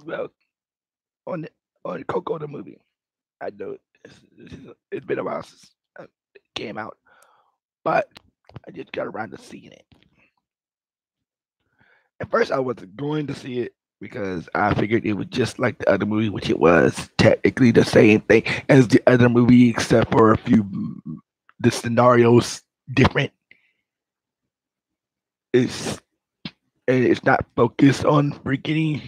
Well, on on CoCo the movie. I know it's been a while since it came out, but I just got around to seeing it. At first, I wasn't going to see it because I figured it was just like the other movie, which it was technically the same thing as the other movie, except for a few the scenarios different. It's and it's not focused on freaking,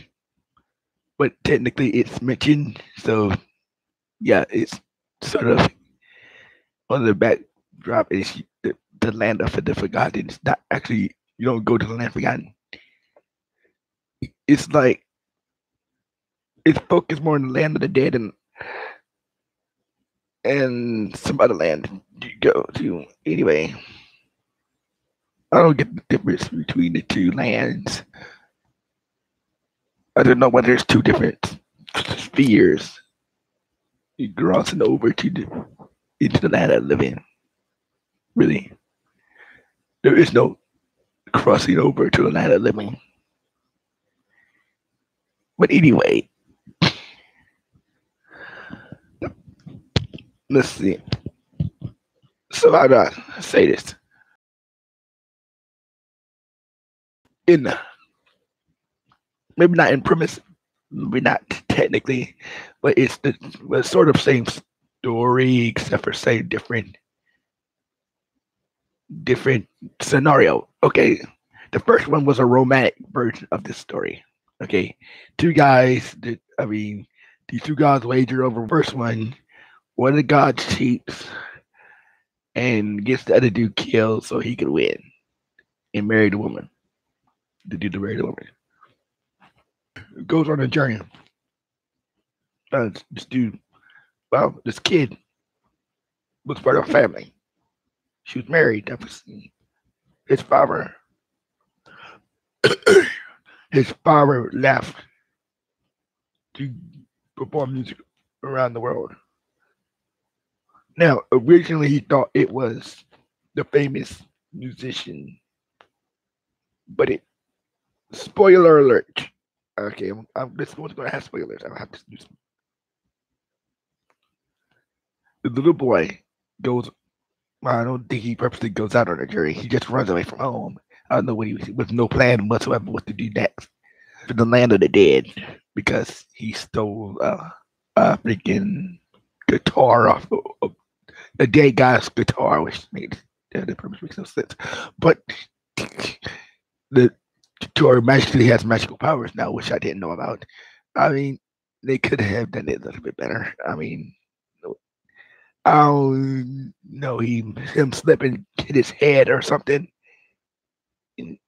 but technically it's mentioned. So yeah, it's sort of on the backdrop is the land of the forgotten. It's not actually you don't go to the land forgotten. It's like it's focused more on the land of the dead and some other land you go to. Anyway, I don't get the difference between the two lands. I don't know whether it's two different spheres. You crossing over to into the land I live in. Really, there is no crossing over to the land I live in. But anyway, let's see. So how do I say this? In maybe not in premise, maybe not technically, but it's the sort of same story except for say different scenario. Okay, the first one was a romantic version of this story. Okay, two guys. I mean, these two guys wager over first one. One of the gods cheats and gets the other dude killed so he could win and marry the woman. The dude to marry the woman goes on a journey. This dude, well, this kid was part of a family. She was married. Obviously. His father, his father left to perform music around the world. Now, originally he thought it was the famous musician, but it spoiler alert. Okay, this one's gonna have spoilers. I'll have to do some. The little boy goes. Well, I don't think he purposely goes out on a journey. He just runs away from home. I don't know what he was with no plan whatsoever what to do next to the land of the dead because he stole a freaking guitar off of a dead guy's guitar, which made the purpose makes no sense. But the guitar magically has magical powers now, which I didn't know about. I mean, they could have done it a little bit better. I mean, oh no, him slipping hit his head or something and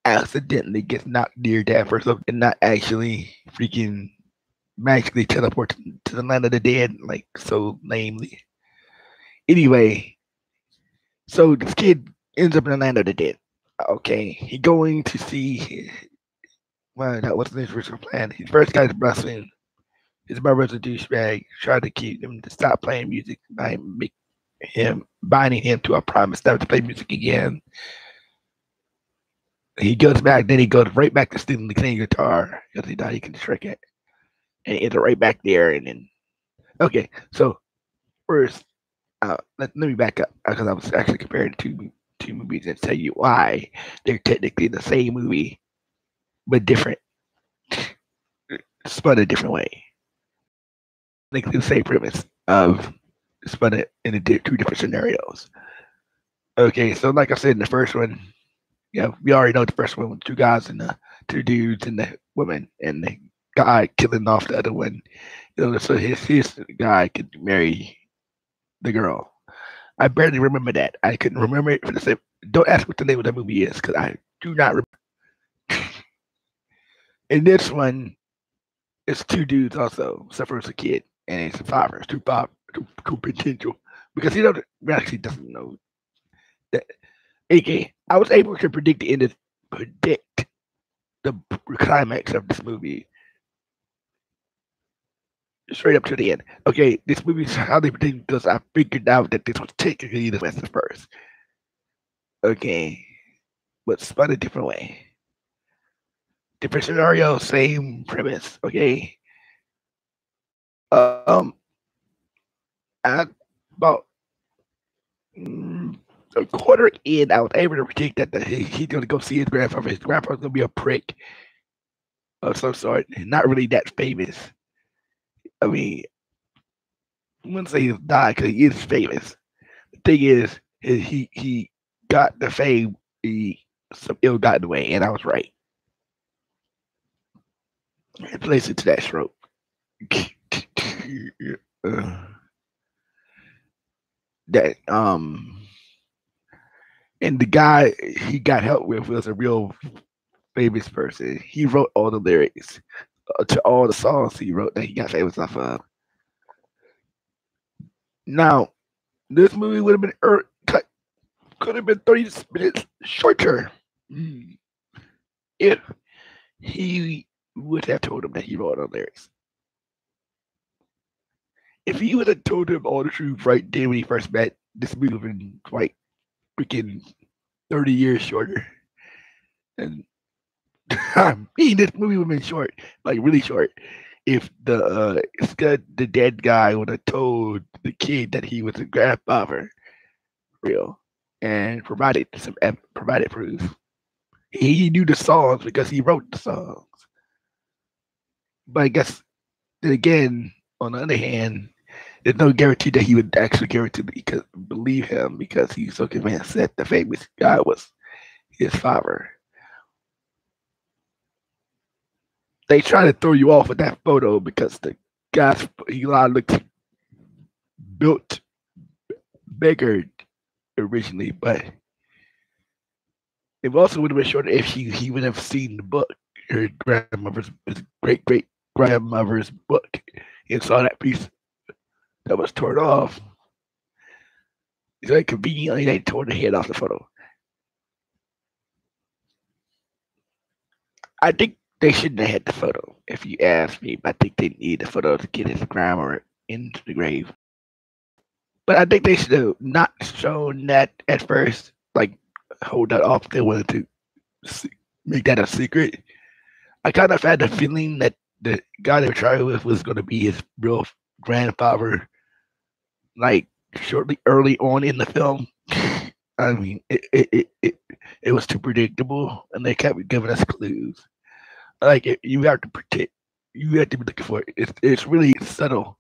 accidentally gets knocked near death or something, and not actually freaking magically teleport to the land of the dead like so lamely. Anyway, so this kid ends up in the land of the dead. Okay, he going to see. Well, that wasn't his original plan. He first got his blessing. His brother's a douchebag. Tried to keep him to stop playing music by binding him to a promise never to play music again. He goes back, then he goes right back to stealing the same guitar because he thought he could trick it, and he ends up right back there. And then, okay, so first, let me back up because I was actually comparing two movies and tell you why they're technically the same movie but different, spun a different way. Like the same premise of spun it in two different scenarios. Okay, so like I said in the first one, yeah, we already know the first one with two guys and the two dudes and the woman and the guy killing off the other one. You know, so his guy could marry the girl. I barely remember that. I couldn't remember it for the same. Don't ask what the name of the movie is because I do not remember. In this one, it's two dudes also, except for it's a kid and it's a father. It's two potential because he don't actually doesn't know that. AK, I was able to predict the climax of this movie straight up to the end. Okay, this movie is highly predicted because I figured out that this was technically the West first. Okay, but spun a different way. different scenario, same premise. Okay. At about mm, a quarter in, I was able to predict that he's going to go see his grandfather. His grandfather's going to be a prick of some sort, not really that famous. I mean, I wouldn't say he's died because he is famous. The thing is he got the fame some ill-gotten way, and I was right. It plays into that trope. That and the guy he got help with was a real famous person. He wrote all the lyrics to all the songs he wrote that he got famous off of. Now, this movie would have been could have been 30 minutes shorter if he would have told him that he wrote all the lyrics. If he would have told him all the truth right then when he first met, this movie would have been like freaking 30 years shorter. And I mean, this movie would have been short, like really short, if the dead guy would have told the kid that he was a grandfather, real, and provided proof. He knew the songs because he wrote the songs. But I guess then again, on the other hand, there's no guarantee that he would actually believe him because he's so convinced that the famous guy was his father. They try to throw you off with that photo because the guy's Elon looked built bigger originally, but it also would have been shorter if he would have seen the book, his great great grandmother's book, and saw that piece that was torn off. It's very conveniently they tore the head off the photo. I think they shouldn't have had the photo, if you ask me. But I think they need the photo to get his grandmother into the grave. But I think they should have not shown that at first, like hold that off. They wanted to make that a secret. I kind of had the feeling that the guy they were trying with was going to be his real grandfather, like shortly early on in the film. I mean, it was too predictable, and they kept giving us clues. Like you have to predict, you have to be looking for it. It's really subtle.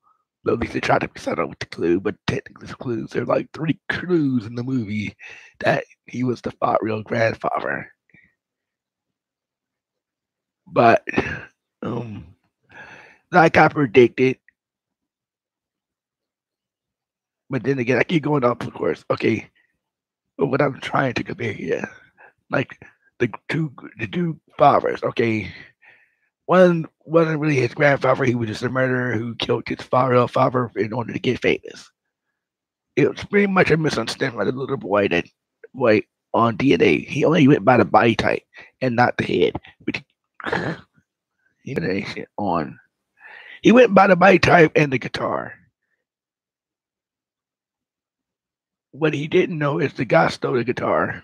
At least they try to be subtle with the clue, but technically, the clues there are like 3 clues in the movie that he was the real grandfather. But like I predicted, but then again, I keep going off, of course. Okay, but what I'm trying to compare here, like the two fathers. Okay, one wasn't really his grandfather; he was just a murderer who killed his father in order to get famous. It was pretty much a misunderstanding by the little boy that on DNA. He only went by the body type and not the head, which he on. He went by the body type and the guitar. What he didn't know is the guy stole the guitar.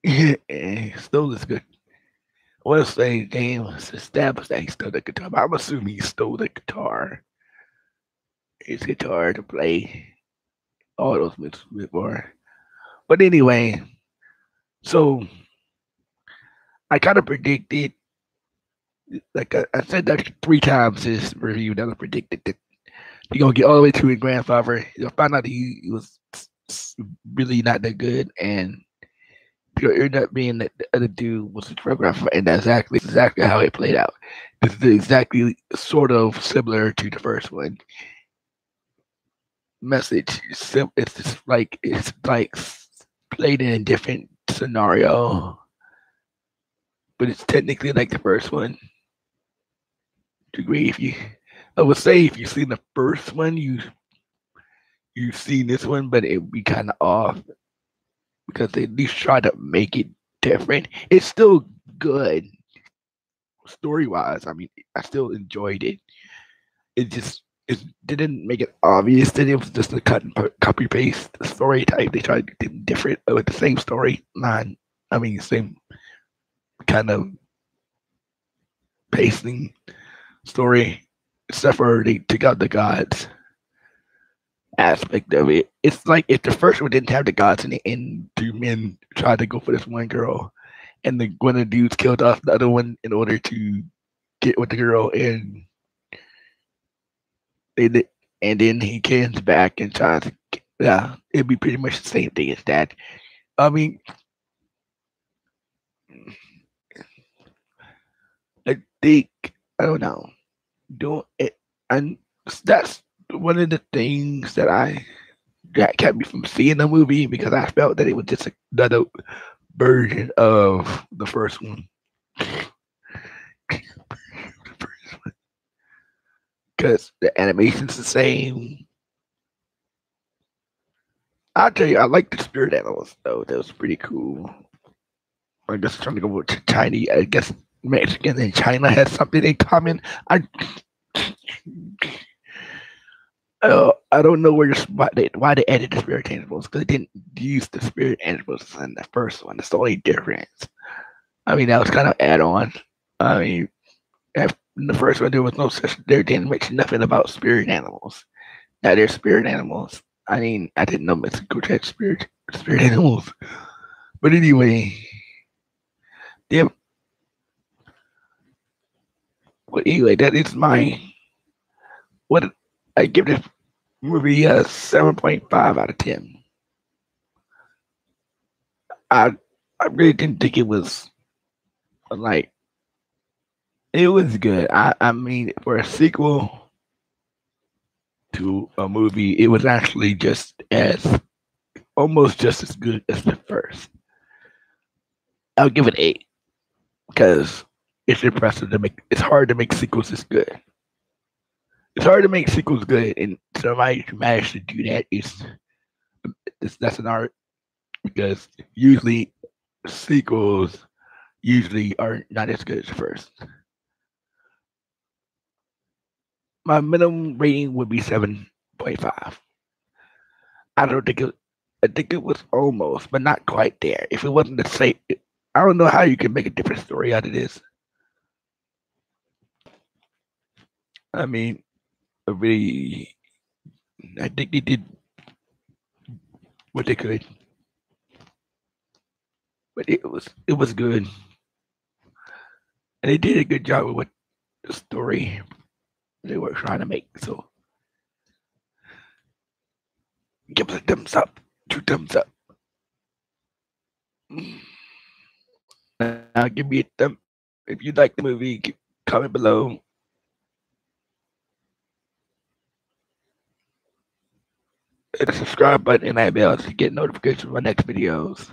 He stole this good. I want to say game was established that he stole the guitar, but I'm assuming he stole the guitar. His guitar to play all those before. But anyway, so I kind of predicted, like I said that 3 times this review, that I predicted that you're going to get all the way to his grandfather. You'll find out he was really not that good, and you'll end up being that the other dude was a choreographer, and that's exactly how it played out. This is exactly sort of similar to the first one. Message, it's just like played in a different scenario, but it's technically like the first one. To agree, I would say if you've seen the first one, you've seen this one, but it would be kind of off because they at least try to make it different. It's still good story wise. I mean, I still enjoyed it. It didn't make it obvious that it was just a cut and copy paste story type. They tried to do different with the same story line. I mean, same kind of pacing story, except for they took out the gods aspect of it. It's like if the first one didn't have the gods in it, and two men tried to go for this one girl, and one of the dudes killed off the other one in order to get with the girl, and they did, and then he comes back and tries to. Yeah, it'd be pretty much the same thing as that. I mean, I think I don't know. Doing it, and that's one of the things that kept me from seeing the movie because I felt that it was just another version of the first one. Because the animation's the same. I'll tell you, I like the spirit animals though. That was pretty cool. I guess trying to go to Chinese. I guess Mexican and China has something in common. I don't know why they added the spirit animals because they didn't use the spirit animals in the first one. That's the only difference. I mean, that was kind of add on. I mean, in the first one, there was no such. They didn't mention nothing about spirit animals. Now they're spirit animals. I mean, I didn't know Mexico had spirit animals. But anyway, yeah. But anyway, that is my what I give this movie a 7.5 out of 10. I I really didn't think it was like it was good. I mean, for a sequel to a movie, it was actually almost just as good as the first. I'll give it 8 because it's impressive to make. It's hard to make sequels this good. It's hard to make sequels good, and somebody who managed to do that that's an art because usually sequels usually are not as good as the first. My minimum rating would be 7.5. I don't think it. I think it was almost, but not quite there. If it wasn't the same, I don't know how you can make a different story out of this. I mean, really, I think they did what they could, but it was good, and they did a good job with what the story they were trying to make. So, give us a thumbs up, 2 thumbs up. Now, give me a thumb if you like the movie. Comment below. Hit the subscribe button and that bell to get notifications of my next videos.